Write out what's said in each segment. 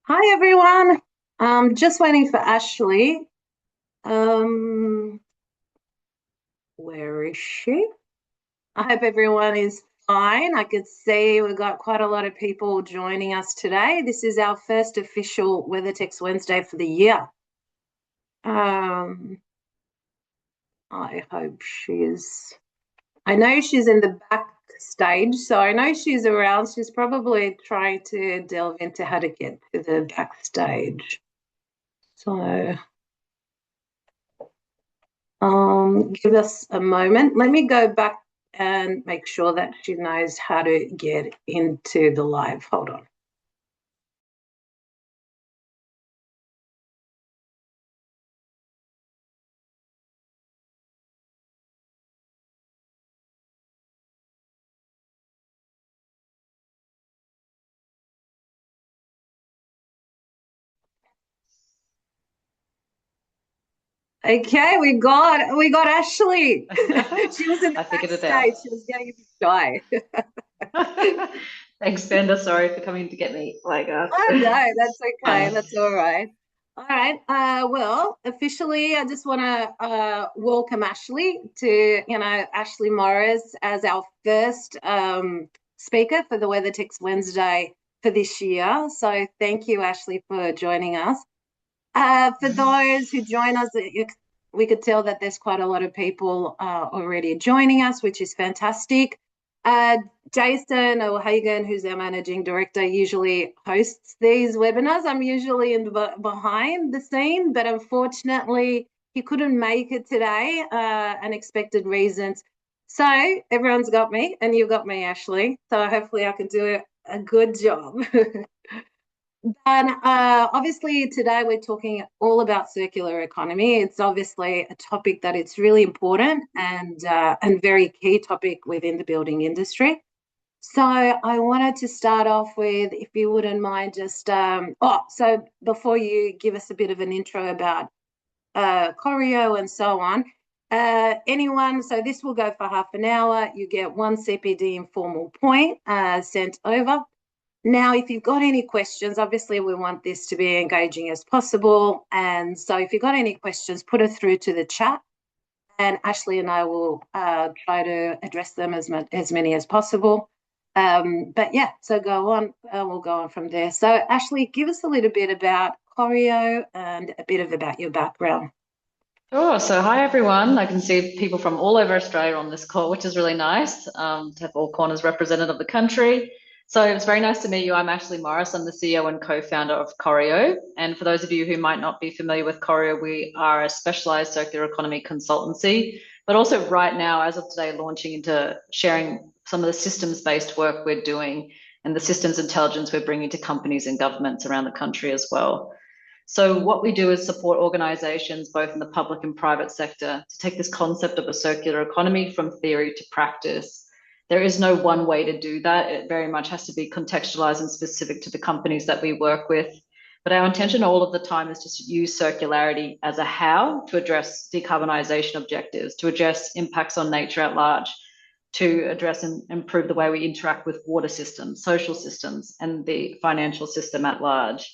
Hi everyone. Just waiting for Ashley. Um, where is she? I hope everyone is fine. I could see we've got quite a lot of people joining us today. This is our first official Weathertex Wednesday for the year. Um, I hope she's. I know she's in the backstage, so I know she's around. She's probably trying to delve into how to get to the backstage. So. Give us a moment. Let me go back and make sure that she knows how to get into the live. Hold on. Okay, we got Ashley. She was in the I figured it out. backstage. She was getting a bit shy. Thanks, Bender. Sorry for coming to get me. Like, Oh no, that's okay. fine. That's all right. All right. Well, officially, I just want to welcome Ashley to, Ashleigh Morris as our first speaker for the WeatherTex Wednesday for this year. So thank you, Ashley, for joining us. For those who join us, we could tell that there's quite a lot of people already joining us, which is fantastic. Uh, Jason O'Hagan, who's our managing director, usually hosts these webinars. I'm usually in behind the scene, but unfortunately, he couldn't make it today, unexpected reasons. So everyone's got me, and you've got me, Ashley. So hopefully, I can do a good job. And obviously, today we're talking all about circular economy. It's obviously a topic that it's really important and very key topic within the building industry. So I wanted to start off with, if you wouldn't mind, just so before you give us a bit of an intro about Coreo and so on. Anyone, so this will go for half an hour. You get one CPD informal point sent over. Now, if you've got any questions, obviously we want this to be engaging as possible. And so if you've got any questions, put it through to the chat and Ashley and I will try to address them as many as possible. But yeah, so go on, we'll go on from there. So Ashley, give us a little bit about Coreo and a bit about your background. Sure. So, hi everyone. I can see people from all over Australia on this call, which is really nice to have all corners represented of the country. So, it's very nice to meet you. I'm Ashleigh Morris. I'm the CEO and co-founder of Coreo. And for those of you who might not be familiar with Coreo, we are a specialized circular economy consultancy, but also right now, as of today, launching into sharing some of the systems-based work we're doing and the systems intelligence we're bringing to companies and governments around the country as well. So what we do is support organizations, both in the public and private sector, to take this concept of a circular economy from theory to practice. There is no one way to do that. It very much has to be contextualized and specific to the companies that we work with. But our intention all of the time is to use circularity as a how to address decarbonisation objectives, to address impacts on nature at large, to address and improve the way we interact with water systems, social systems, and the financial system at large,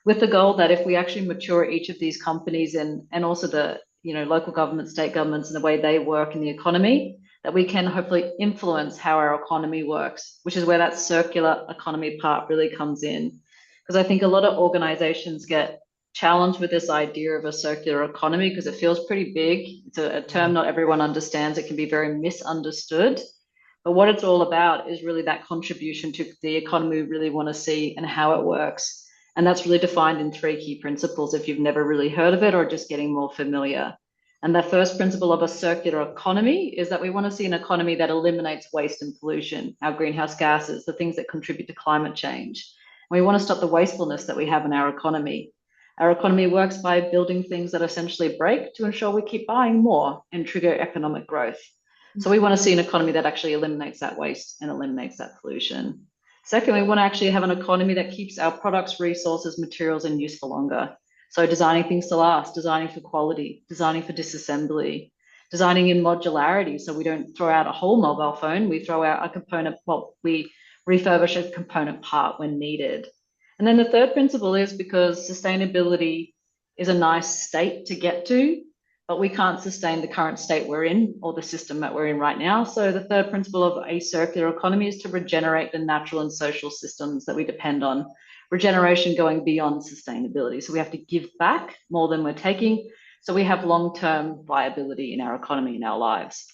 with the goal that if we actually mature each of these companies and also the local governments, state governments, and the way they work in the economy, that we can hopefully influence how our economy works, which is where that circular economy part really comes in. Because I think a lot of organizations get challenged with this idea of a circular economy because it feels pretty big. It's a term not everyone understands. It can be very misunderstood. But what it's all about is really that contribution to the economy we really want to see and how it works. And that's really defined in three key principles if you've never really heard of it or just getting more familiar. And the first principle of a circular economy is that we want to see an economy that eliminates waste and pollution, our greenhouse gases, the things that contribute to climate change. And we want to stop the wastefulness that we have in our economy. Our economy works by building things that essentially break to ensure we keep buying more and trigger economic growth. So we want to see an economy that actually eliminates that waste and eliminates that pollution. Second, we want to actually have an economy that keeps our products, resources, materials in use for longer. So designing things to last, designing for quality, designing for disassembly, designing in modularity. So we don't throw out a whole mobile phone, we throw out a component, well, we refurbish a component part when needed. And then the third principle is because sustainability is a nice state to get to, but we can't sustain the current state we're in or the system that we're in right now. So the third principle of a circular economy is to regenerate the natural and social systems that we depend on. Regeneration going beyond sustainability. So we have to give back more than we're taking. So we have long-term viability in our economy, in our lives.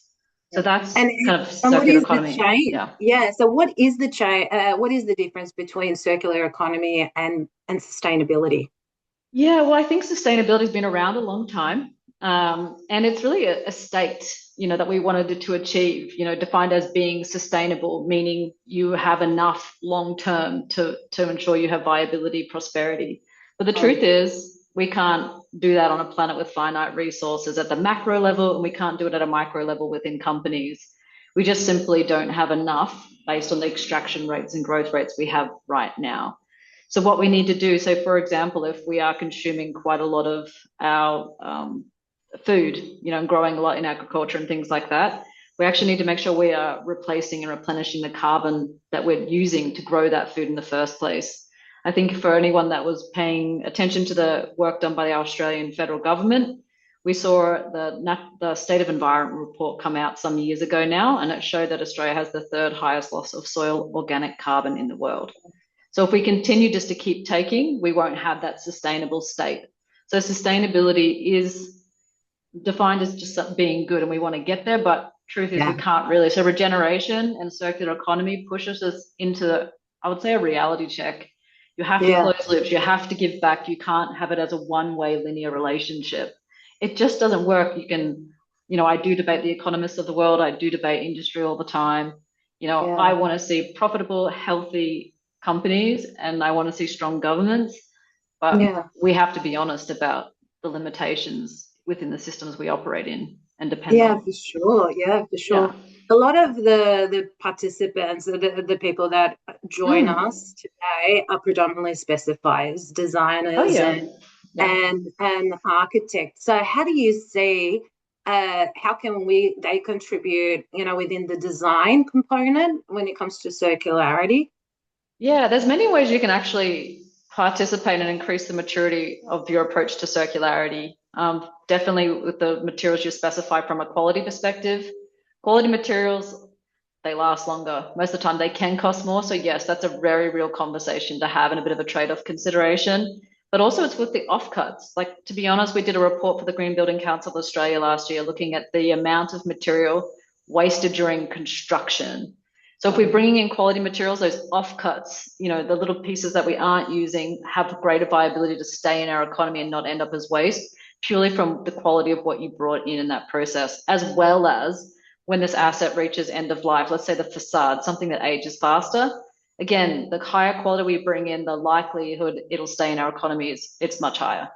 So that's And kind of and what circular is the economy. change? Yeah. Yeah. So what is the change? What is the difference between circular economy and sustainability? Yeah, well, I think sustainability has been around a long time. And it's really a state, that we wanted to achieve, defined as being sustainable, meaning you have enough long term to ensure you have viability, prosperity. But the truth is, we can't do that on a planet with finite resources at the macro level, and we can't do it at a micro level within companies. We just simply don't have enough based on the extraction rates and growth rates we have right now. So what we need to do, so for example, if we are consuming quite a lot of our food, and growing a lot in agriculture and things like that, we actually need to make sure we are replacing and replenishing the carbon that we're using to grow that food in the first place. I think for anyone that was paying attention to the work done by the Australian federal government, we saw the State of Environment report come out some years ago now, and it showed that Australia has the third highest loss of soil organic carbon in the world. So if we continue just to keep taking, we won't have that sustainable state. So sustainability is defined as just being good, and we want to get there, but truth is we can't really. So regeneration and circular economy pushes us into, I would say, a reality check. You have to close loops, you have to give back. You can't have it as a one-way linear relationship. It just doesn't work. You can, I do debate the economists of the world, I do debate industry all the time. I want to see profitable, healthy companies, and I want to see strong governments, but we have to be honest about the limitations within the systems we operate in and depend on. For sure. Yeah, for sure. A lot of the participants, the people that join us today, are predominantly specifiers, designers, and architects. So how do you see how can they contribute, within the design component when it comes to circularity? Yeah, there's many ways you can actually participate and increase the maturity of your approach to circularity. Definitely with the materials you specify from a quality perspective. Quality materials, they last longer. Most of the time they can cost more. So yes, that's a very real conversation to have and a bit of a trade-off consideration. But also it's with the offcuts. Like, to be honest, we did a report for the Green Building Council of Australia last year looking at the amount of material wasted during construction. So if we're bringing in quality materials, those offcuts, the little pieces that we aren't using have greater viability to stay in our economy and not end up as waste, purely from the quality of what you brought in that process, as well as when this asset reaches end of life, let's say the facade, something that ages faster. Again, the higher quality we bring in, the likelihood it'll stay in our economy it's much higher.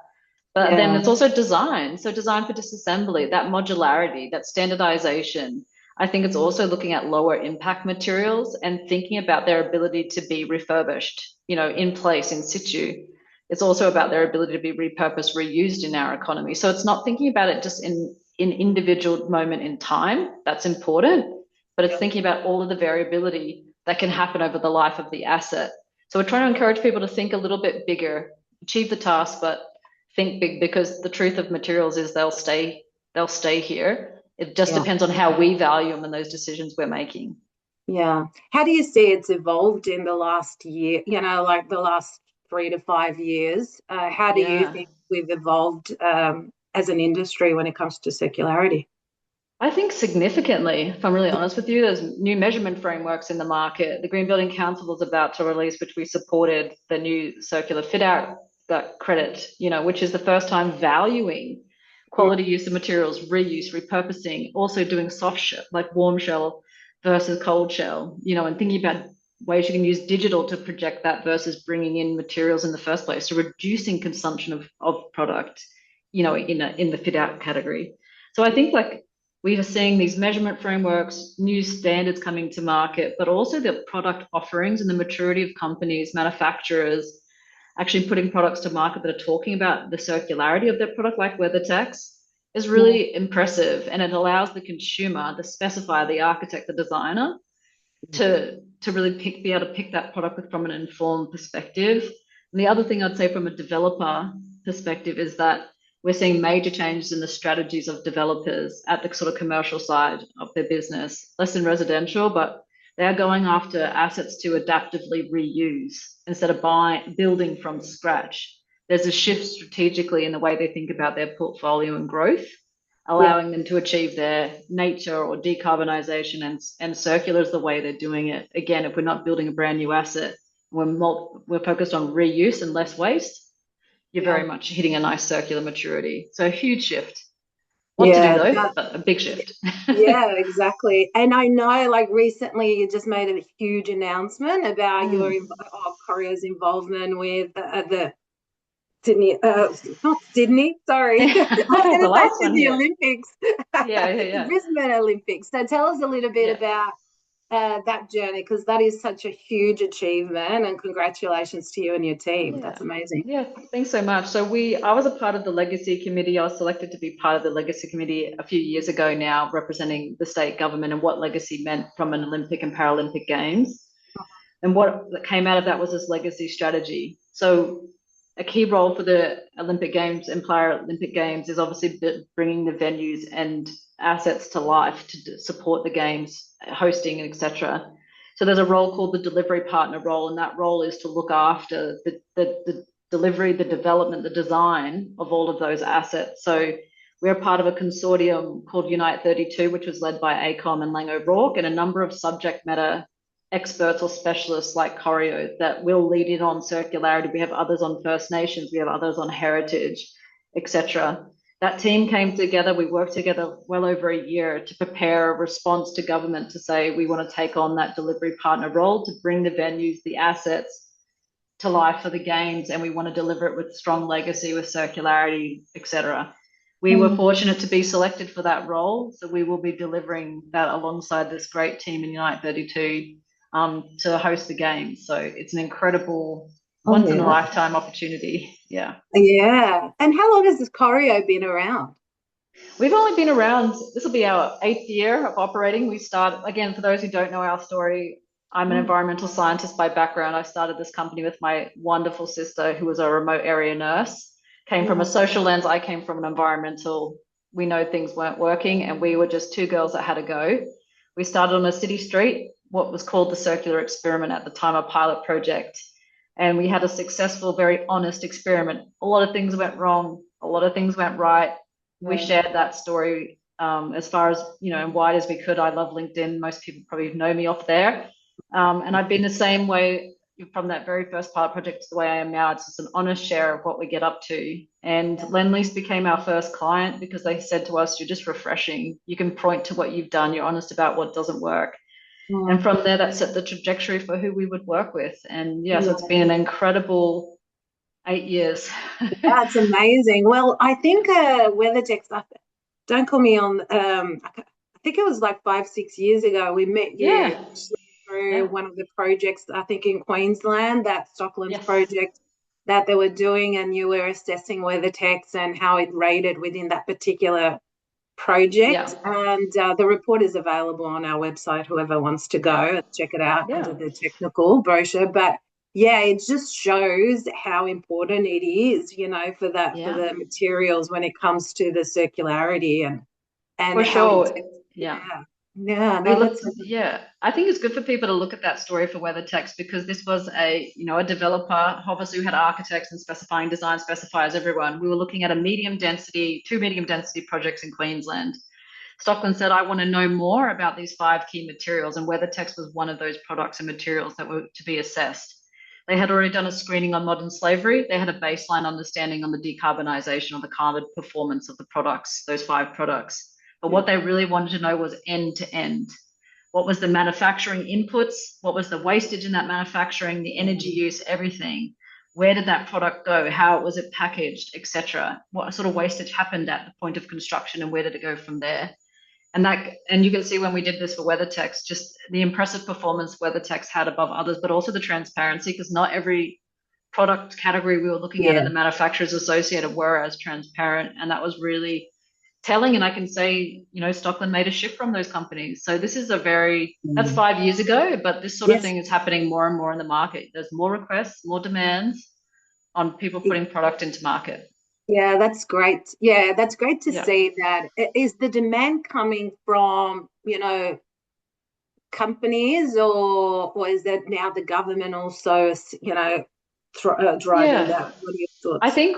But then it's also design. So design for disassembly, that modularity, that standardization. I think it's also looking at lower impact materials and thinking about their ability to be refurbished, in place, in situ. It's also about their ability to be repurposed, reused in our economy. So it's not thinking about it just in individual moment in time. That's important, but it's thinking about all of the variability that can happen over the life of the asset. So we're trying to encourage people to think a little bit bigger, achieve the task, but think big, because the truth of materials is they'll stay here. It just depends on how we value them and those decisions we're making. Yeah. How do you see it's evolved in the last year, like the last 3 to 5 years? How do you think we've evolved as an industry when it comes to circularity? I think significantly, if I'm really honest with you. There's new measurement frameworks in the market. The Green Building Council was about to release, which we supported, the new circular fit out credit, which is the first time valuing quality use of materials, reuse, repurposing, also doing soft shell, like warm shell versus cold shell, and thinking about ways you can use digital to project that versus bringing in materials in the first place, so reducing consumption of product, in the fit out category. So I think we are seeing these measurement frameworks, new standards coming to market, but also the product offerings and the maturity of companies, manufacturers, actually putting products to market that are talking about the circularity of their product, like Weathertex, is really impressive. And it allows the consumer, the specifier, the architect, the designer, to really be able to pick that product from an informed perspective. And the other thing I'd say from a developer perspective is that we're seeing major changes in the strategies of developers at the sort of commercial side of their business, less in residential, but they are going after assets to adaptively reuse instead of building from scratch. There's a shift strategically in the way they think about their portfolio and growth, allowing them to achieve their nature or decarbonisation, and circular is the way they're doing it. Again, if we're not building a brand new asset, we're focused on reuse and less waste, you're very much hitting a nice circular maturity. So a huge shift. What to do though, but a big shift. Yeah, exactly. And I know, like, recently you just made a huge announcement about your Coreo's involvement with the Sydney, not Sydney, sorry. I was going to say Sydney Olympics. The Brisbane Olympics. So tell us a little bit about that journey, because that is such a huge achievement, and congratulations to you and your team. That's amazing. Yeah, thanks so much. So I was a part of the legacy committee. I was selected to be part of the legacy committee a few years ago now, representing the state government and what legacy meant from an Olympic and Paralympic Games. And what came out of that was this legacy strategy. So a key role for the Olympic Games and Paralympic Games is obviously bringing the venues and assets to life to support the games, hosting, etc. So there's a role called the delivery partner role, and that role is to look after the delivery, the development, the design of all of those assets. So we're part of a consortium called Unite 32, which was led by ACOM and Lang O'Rourke, and a number of subject matter experts or specialists like Coreo that will lead in on circularity. We have others on First Nations, we have others on heritage, etc. That team came together, we worked together well over a year to prepare a response to government to say we want to take on that delivery partner role to bring the venues, the assets to life for the games, and we want to deliver it with strong legacy, with circularity, etc. We were fortunate to be selected for that role, so we will be delivering that alongside this great team in Unite 32 to host the games. So it's an incredible once in a lifetime opportunity. Yeah. And how long has this Coreo been around? We've only been around, this will be our 8th year of operating. We started, again, for those who don't know our story, I'm an environmental scientist by background. I started this company with my wonderful sister, who was a remote area nurse, came from a social lens. I came from an environmental, we know things weren't working, and we were just two girls that had a go. We started on a city street, what was called the Circular Experiment at the time, a pilot project. And we had a successful, very honest experiment. A lot of things went wrong, a lot of things went right. We shared that story as far as, and wide as we could. I love LinkedIn. Most people probably know me off there. And I've been the same way from that very first pilot project to the way I am now. It's just an honest share of what we get up to. And Lendlease became our first client because they said to us, you're just refreshing. You can point to what you've done. You're honest about what doesn't work. And from there, that set the trajectory for who we would work with. And yes, it's been an incredible 8 years. That's amazing. Well, I think Weathertex, don't call me on, I think it was like 5-6 years ago, we met you through one of the projects, I think in Queensland, that Stocklands project that they were doing, and you were assessing Weathertex and how it rated within that particular project. And the report is available on our website, whoever wants to go and check it out under the technical brochure. But it just shows how important it is, for that for the materials when it comes to the circularity and for sure. I think it's good for people to look at that story for Weathertex, because this was a developer, obviously, who had architects and specifying design specifiers, everyone. We were looking at two medium density projects in Queensland. Stockland said, I want to know more about these 5 key materials, and Weathertex was one of those products and materials that were to be assessed. They had already done a screening on modern slavery. They had a baseline understanding on the decarbonisation or the carbon performance of the products, those 5 products. But what they really wanted to know was end to end. What was the manufacturing inputs? What was the wastage in that manufacturing, the energy use, everything? Where did that product go? How was it packaged, etc.? What sort of wastage happened at the point of construction, and where did it go from there? And you can see when we did this for Weathertex, just the impressive performance Weathertex had above others, but also the transparency, because not every product category we were looking at and the manufacturers associated were as transparent, and that was really telling. And I can say, Stockland made a shift from those companies. So this is that's 5 years ago, but this sort of thing is happening more and more in the market. There's more requests, more demands, on people putting product into market. Yeah, that's great. Yeah, that's great to Yeah. see that. Is the demand coming from, companies, or is that now the government also, driving Yeah. that? What are your I thoughts? think,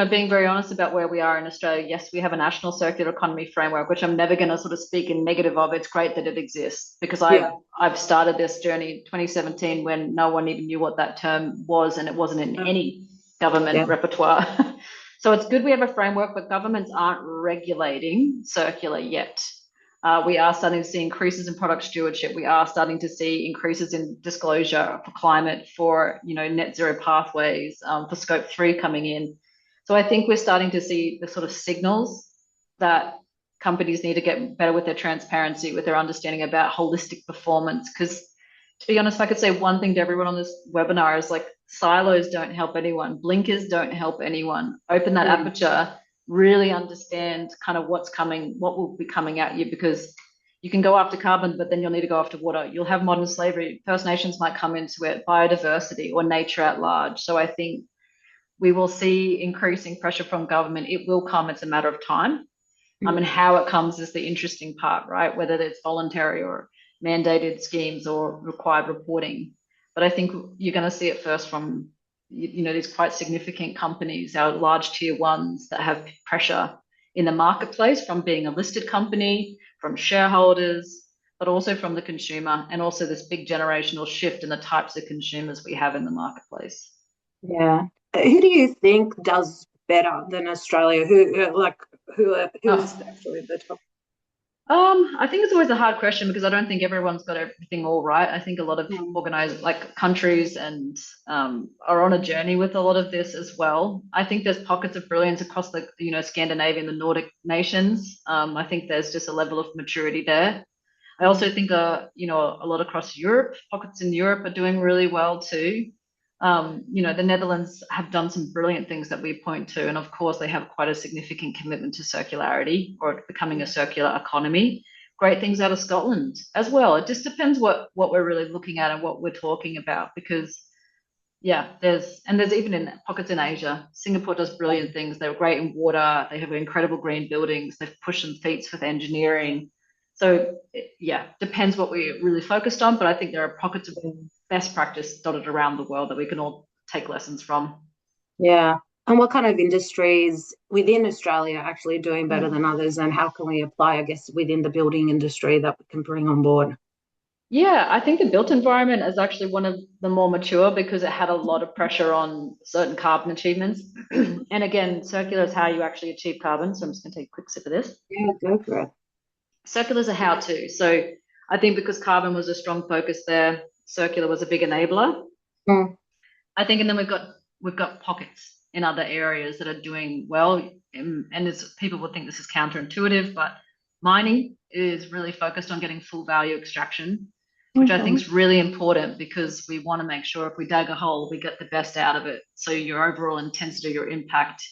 being very honest about where we are in Australia, yes, we have a national circular economy framework, which I'm never going to sort of speak in negative of. It's great that it exists because Yeah, I've started this journey in 2017 when no one even knew what that term was, and it wasn't in any government yeah, repertoire. So it's good we have a framework, but governments aren't regulating circular yet. We are starting to see increases in product stewardship. We are starting to see increases in disclosure for climate, for net zero pathways, for scope 3 coming in. So I think we're starting to see the sort of signals that companies need to get better with their transparency, with their understanding about holistic performance. Because to be honest, if I could say one thing to everyone on this webinar is like silos don't help anyone, blinkers don't help anyone. Open that aperture, really understand kind of what's coming, what will be coming at you, because you can go after carbon, but then you'll need to go after water. You'll have modern slavery. First Nations might come into it, biodiversity or nature at large. So I think we will see increasing pressure from government. It will come. It's a matter of time. And how it comes is the interesting part, right? Whether it's voluntary or mandated schemes or required reporting. But I think you're going to see it first from these quite significant companies, our large tier ones that have pressure in the marketplace from being a listed company, from shareholders, but also from the consumer, and also this big generational shift in the types of consumers we have in the marketplace. yeah. Who do you think does better than Australia? Who's actually at the top? I think it's always a hard question because I don't think everyone's got everything all right. I think a lot of organized countries and are on a journey with a lot of this as well. I think there's pockets of brilliance across the Scandinavian, the Nordic nations. I think there's just a level of maturity there. I also think a lot across Europe, pockets in Europe are doing really well too. The Netherlands have done some brilliant things that we point to, and of course they have quite a significant commitment to circularity or becoming a circular economy. Great things out of Scotland as well. It just depends what we're really looking at and what we're talking about, because there's even in pockets in Asia. Singapore does brilliant things. They're great in water. They have incredible green buildings. They've pushed some feats with engineering. So depends what we're really focused on, but I think there are pockets of best practice dotted around the world that we can all take lessons from. Yeah. And what kind of industries within Australia are actually doing better than others, and how can we apply, I guess, within the building industry that we can bring on board? Yeah, I think the built environment is actually one of the more mature because it had a lot of pressure on certain carbon achievements. And again, circular is how you actually achieve carbon. So I'm just going to take a quick sip of this. Yeah, go for it. Circular is a how-to. So I think because carbon was a strong focus there, circular was a big enabler. I think, and then we've got pockets in other areas that are doing well. And people would think this is counterintuitive, but mining is really focused on getting full value extraction, which I think is really important because we want to make sure if we dig a hole, we get the best out of it. So your overall intensity, your impact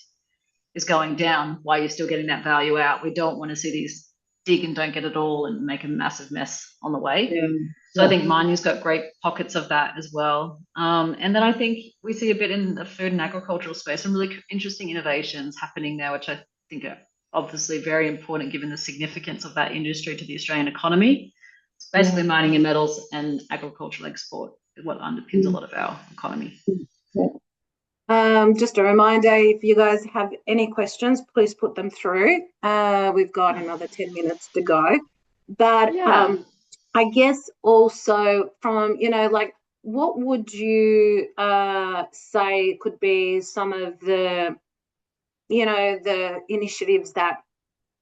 is going down while you're still getting that value out. We don't want to see these dig and don't get it all and make a massive mess on the way. Yeah. So I think mining's got great pockets of that as well. And then I think we see a bit in the food and agricultural space, some really interesting innovations happening there, which I think are obviously very important given the significance of that industry to the Australian economy. It's basically mining and metals and agricultural export is what underpins a lot of our economy. Just a reminder, if you guys have any questions, please put them through. We've got another 10 minutes to go. But I guess also from, what would you say could be some of the, the initiatives that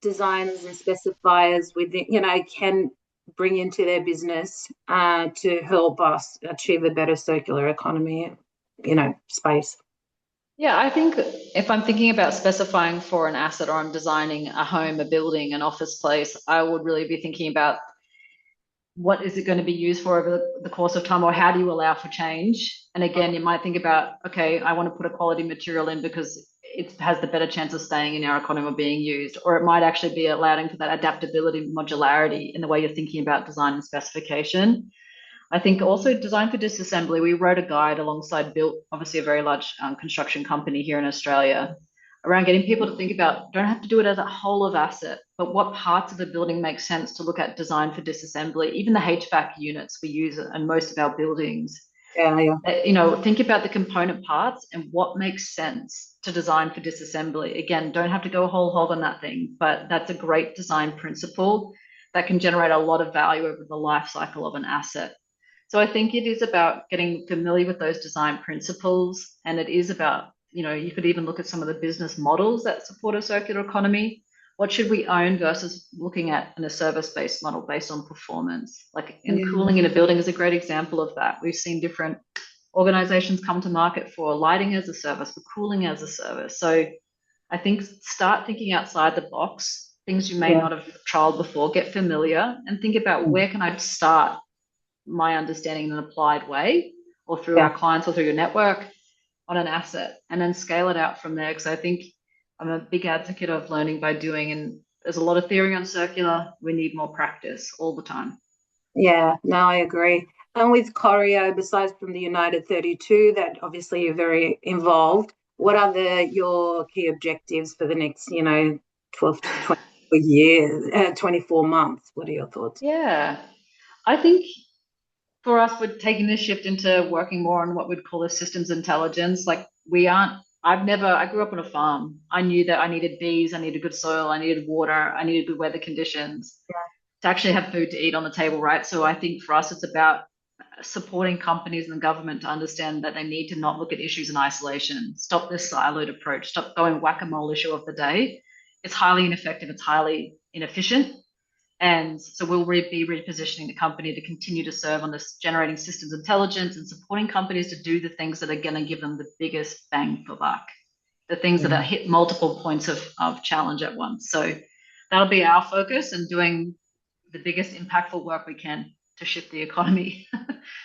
designers and specifiers within, can bring into their business to help us achieve a better circular economy, space? Yeah, I think if I'm thinking about specifying for an asset or I'm designing a home, a building, an office place, I would really be thinking about what is it going to be used for over the course of time, or how do you allow for change? And again, you might think about, okay, I want to put a quality material in because it has the better chance of staying in our economy or being used, or it might actually be allowing for that adaptability, modularity in the way you're thinking about design and specification. I think also design for disassembly. We wrote a guide alongside Built, obviously a very large construction company here in Australia, around getting people to think about, don't have to do it as a whole of asset, but what parts of the building make sense to look at design for disassembly. Even the HVAC units we use in most of our buildings. Yeah. Think about the component parts and what makes sense to design for disassembly. Again, don't have to go whole hog on that thing, but that's a great design principle that can generate a lot of value over the life cycle of an asset. So I think it is about getting familiar with those design principles, and it is about, you could even look at some of the business models that support a circular economy. What should we own versus looking at in a service-based model based on performance? Cooling in a building is a great example of that. We've seen different organizations come to market for lighting as a service, for cooling as a service. So I think start thinking outside the box, things you may not have trialed before, get familiar and think about where can I start my understanding in an applied way, or through our clients or through your network on an asset, and then scale it out from there. Because I think I'm a big advocate of learning by doing, and there's a lot of theory on circular. We need more practice all the time. Yeah, no, I agree. And with Coreo, besides from the United 32, that obviously you're very involved, what are your key objectives for the next, 12 to 24 years, 24 months? What are your thoughts? Yeah, I think for us, we're taking this shift into working more on what we'd call a systems intelligence. I grew up on a farm. I knew that I needed bees, I needed good soil, I needed water, I needed good weather conditions to actually have food to eat on the table, right? So I think for us, it's about supporting companies and the government to understand that they need to not look at issues in isolation, stop this siloed approach, stop going whack-a-mole issue of the day. It's highly ineffective, it's highly inefficient. And so we'll be repositioning the company to continue to serve on this generating systems intelligence and supporting companies to do the things that are going to give them the biggest bang for buck, the things that are hit multiple points of challenge at once. So that'll be our focus, and doing the biggest impactful work we can to shift the economy.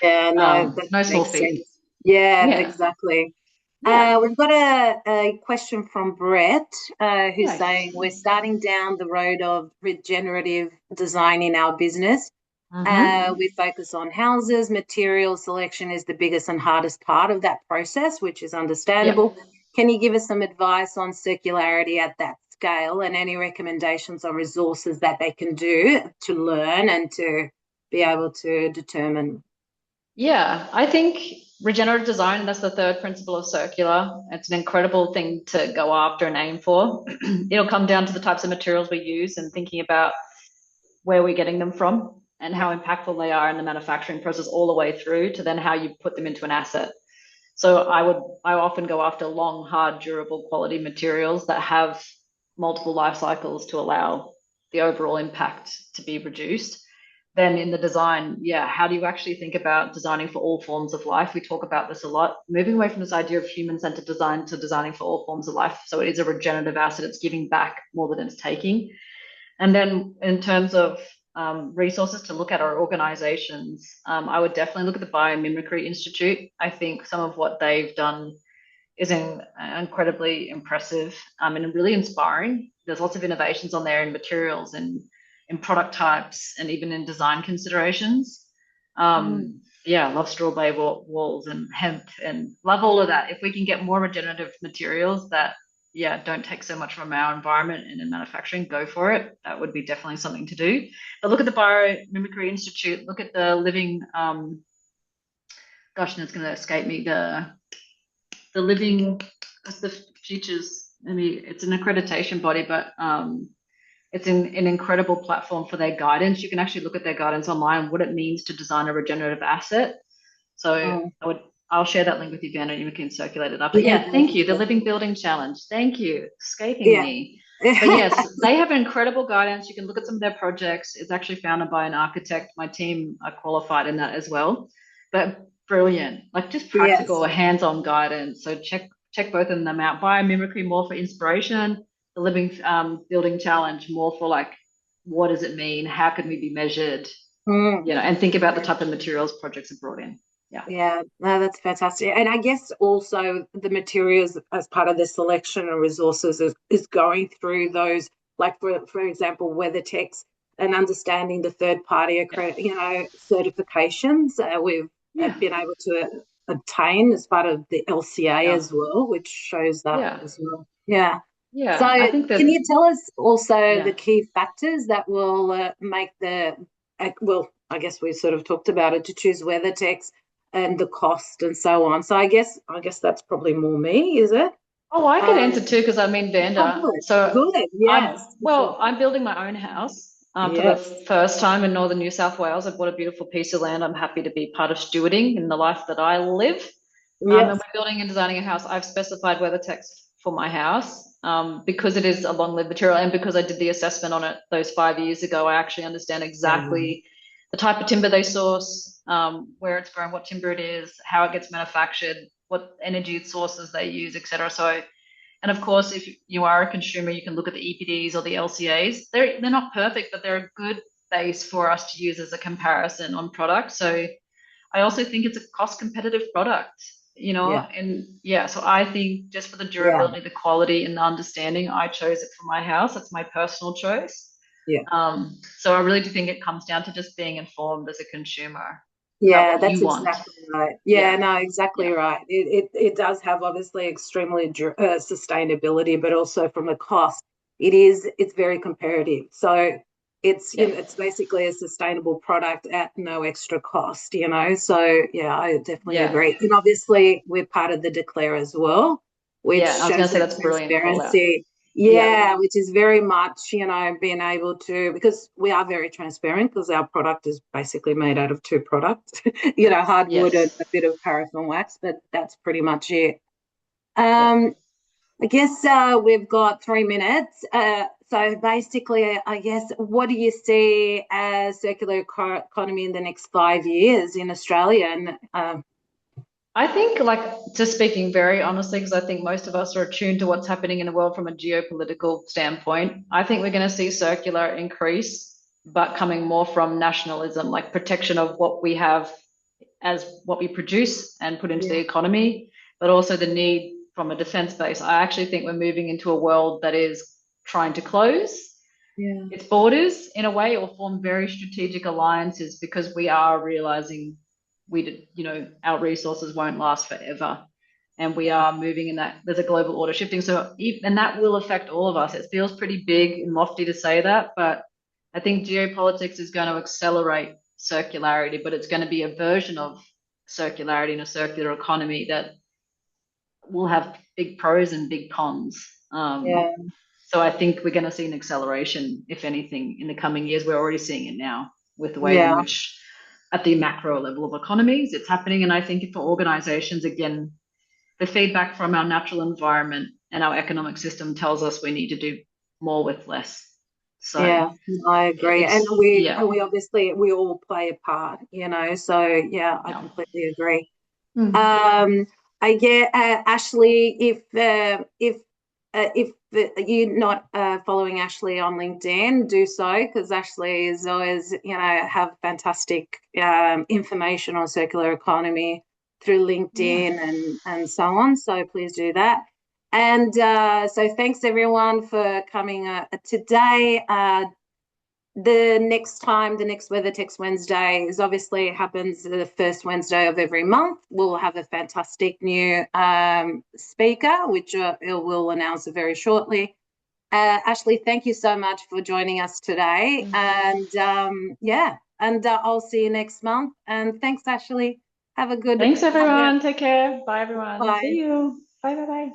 Yeah, no, that no small makes feat. sense. Yeah, exactly. Yeah. We've got a question from Brett, who's saying we're starting down the road of regenerative design in our business. We focus on houses. Material selection is the biggest and hardest part of that process, which is understandable. Yep. Can you give us some advice on circularity at that scale, and any recommendations on resources that they can do to learn and to be able to determine? Yeah, I think regenerative design, and that's the third principle of circular. It's an incredible thing to go after and aim for. It'll come down to the types of materials we use and thinking about where we're getting them from and how impactful they are in the manufacturing process all the way through to then how you put them into an asset. So I often go after long, hard, durable quality materials that have multiple life cycles to allow the overall impact to be reduced. Then in the design, how do you actually think about designing for all forms of life? We talk about this a lot, moving away from this idea of human-centered design to designing for all forms of life. So it is a regenerative asset. It's giving back more than it's taking. And then in terms of resources to look at our organizations, I would definitely look at the Biomimicry Institute. I think some of what they've done is incredibly impressive and really inspiring. There's lots of innovations on there in materials and in product types and even in design considerations. Love straw-bay walls and hemp and love all of that. If we can get more regenerative materials that don't take so much from our environment and in manufacturing, go for it. That would be definitely something to do. But look at the Biomimicry Institute, look at the living, gosh, it's going to escape me, the living, that's the futures. I mean, it's an accreditation body, but it's an incredible platform for their guidance. You can actually look at their guidance online, what it means to design a regenerative asset. So I'll share that link with you, Ben, and you can circulate it up. But thank you. The Living Building Challenge. Thank you. Escaping me. But yes, they have incredible guidance. You can look at some of their projects. It's actually founded by an architect. My team are qualified in that as well. But brilliant, like just practical, hands-on guidance. So check both of them out. Biomimicry more for inspiration. The Living Building Challenge more for like, what does it mean? How can we be measured? And think about the type of materials projects are brought in. No, that's fantastic. And I guess also the materials as part of the selection and resources is going through those, like for example, Weathertex and understanding the third-party, certifications we've been able to obtain as part of the LCA as well, which shows that as well. Yeah. Yeah. So I think that, can you tell us also the key factors that will make well, I guess we sort of talked about it, to choose WeatherTex and the cost and so on. So I guess that's probably more me, is it? oh, I could answer too, because I'm in Vanda. Good. So Good. Yes. I'm building my own house for the first time in northern New South Wales. I've bought a beautiful piece of land. I'm happy to be part of stewarding in the life that I live. And we're building and designing a house. I've specified WeatherTex for my house because it is a long-lived material, and because I did the assessment on it those 5 years ago. I actually understand exactly the type of timber they source, where it's grown, what timber it is, how it gets manufactured, what energy sources they use, etc. So, and of course, if you are a consumer, you can look at the EPDs or the LCAs. They're not perfect, but they're a good base for us to use as a comparison on product. So I also think it's a cost competitive product, and so I think just for the durability, the quality, and the understanding, I chose it for my house. It's my personal choice. So I really do think it comes down to just being informed as a consumer. Yeah, that's exactly right. Yeah, no, exactly right. It does have obviously extremely sustainability, but also from a cost, it's very comparative. So it's basically a sustainable product at no extra cost, So yeah, I definitely agree. And obviously we're part of the Declare as well, which I was going to shows say that that's brilliant call out. transparency. Which is very much, being able to, because we are very transparent, because our product is basically made out of two products, hardwood and a bit of paraffin wax, but that's pretty much it. I guess we've got 3 minutes. So basically, I guess, what do you see as circular economy in the next 5 years in Australia? And I think, just speaking very honestly, because I think most of us are attuned to what's happening in the world from a geopolitical standpoint, I think we're going to see circular increase, but coming more from nationalism, like protection of what we have as what we produce and put into the economy, but also the need from a defense base. I actually think we're moving into a world that is trying to close its borders in a way, or form very strategic alliances, because we are realizing our resources won't last forever, and we are moving in that there's a global order shifting. And that will affect all of us. It feels pretty big and lofty to say that, but I think geopolitics is going to accelerate circularity, but it's going to be a version of circularity in a circular economy that will have big pros and big cons. So I think we're going to see an acceleration, if anything, in the coming years. We're already seeing it now with the way in which, at the macro level of economies, it's happening. And I think for organizations, again, the feedback from our natural environment and our economic system tells us we need to do more with less. So I agree. And we obviously, we all play a part, so I completely agree. I get Ashleigh, if you're not following Ashleigh on LinkedIn, do so, because Ashleigh is always, have fantastic information on circular economy through LinkedIn and so on. So please do that. And so thanks everyone for coming today. The next WeatherTex Wednesday is obviously happens the first Wednesday of every month. We'll have a fantastic new speaker, which we'll announce very shortly. Ashleigh, thank you so much for joining us today. And I'll see you next month. And thanks, Ashleigh. Have a good. Thanks, everyone. Take care. Bye, everyone. Bye. See you. Bye, bye, bye.